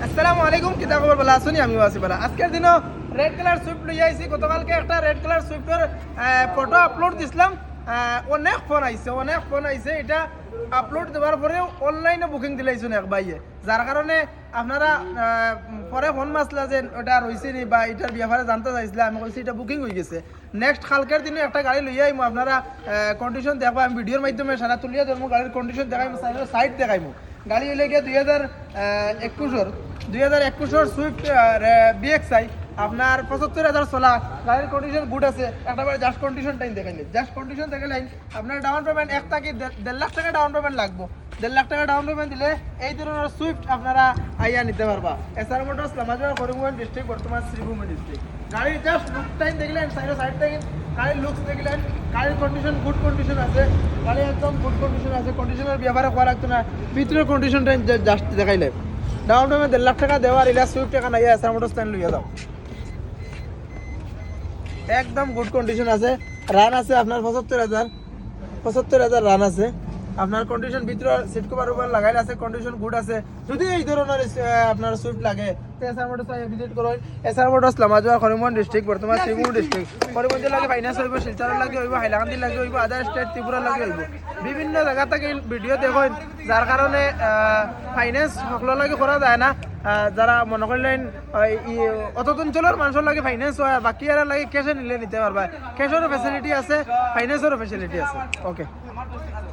আসসালামু আলাইকুম, কিতা খবর? বলা আসুনি, আমি আছি বলা। আজকের দিনও রেড কালার সুইফট লই আইছি। গতকালকে একটা রেড কালার সুইফটের ফটো আপলোড দিছিলাম। অনেক ফোন আইছে। এটা আপলোড দেওয়ার পরেও অনলাইনে বুকিং দিলাইছেন এক ভাইয়ে, যার কারণে আপনারা পরে ফোন মাসলা যে ওটা রয়েছে নি বা এটার ব্যাপারে জানতে চাইছিলে। আমি বলছি এটা বুকিং হয়ে গেছে। নেক্সট কালকের দিনে একটা গাড়ি লইয়া আইমু, আপনারা কন্ডিশন দেখবো। আমি ভিডিওর মাধ্যমে সারা তুলিয়া ধরবো, গাড়ির কন্ডিশন দেখাইমু, সাইড দেখাইমু। গাড়ি হইলে গিয়ে 2021 সুইফট BXI আপনার 75,000 চলা। গাড়ির কন্ডিশন গুড আছে। একটাবার জাস্ট কন্ডিশন টাইম দেখাইলেন, জাস্ট কন্ডিশন দেখাইলেন। আপনার ডাউন পেমেন্ট 1 থেকে 1.5 লাখ টাকা ডাউন পেমেন্ট লাগবে। 1.5 লাখ টাকা ডাউন পেমেন্ট দিলে এই ধরনের সুইফট আপনারা আইয়া নিতে পারবা। এসআর মোটরস লামাজোড়া করিমগঞ্জ ডিস্ট্রিক্ট, বর্তমান শ্রীভূমি ডিস্ট্রিক্ট। গাড়ির জাস্ট লুক টাইম দেখলেন, সাইড থেকে গাড়ির লুকস দেখলেন। গাড়ির কন্ডিশন গুড কন্ডিশন আছে, গাড়ি একদম গুড কন্ডিশন আছে। কন্ডিশনের ব্যাপারে করা লাগতো না, ভিতরের কন্ডিশনটা জাস্ট দেখাইলে। ডাউন পেমেন্ট 1.5 লাখ টাকা দেওয়ার ইলা সুইফট টাকা নাই, এসআর মোটরস স্ট্যান্ড লইয়া যাও। একদম গুড কন্ডিশন আছে, রান আছে আপনার 75,000 রান আছে। আপনার কন্ডিশন ভিতরে সিট কভার উপর লাগাইল আছে, কন্ডিশন গুড আছে। যদি এই ধরনের আপনার সুইফট লাগে তো এসআর মোটরস ভিজিট করুন। এসআর মোটরস লামাজোয়া করিমগঞ্জ ডিস্ট্রিক্ট, বর্তমান শ্রীভূমি ডিস্ট্রিক্ট। করিমগঞ্জের লাগে ফাইন্যান্স হইব, শিলচরের লাগে হইব, হাইলাকান্দির লাগে হইব, আদার স্টেট ত্রিপুরার লাগে হইব। বিভিন্ন জায়গা থেকে ভিডিও দেখুন, যার কারণে ফাইন্যান্স সকলের লাগে করা যায় না। যারা মনে করলেন অত অঞ্চলের মানুষের লাগে ফাইন্যান্স হয়, বাকি আর লাগে ক্যাশে নিলে নিতে পারবা। ক্যাশেরও ফ্যাসিলিটি আছে, ফাইন্যান্সেরও ফ্যাসিলিটি আছে। ওকে।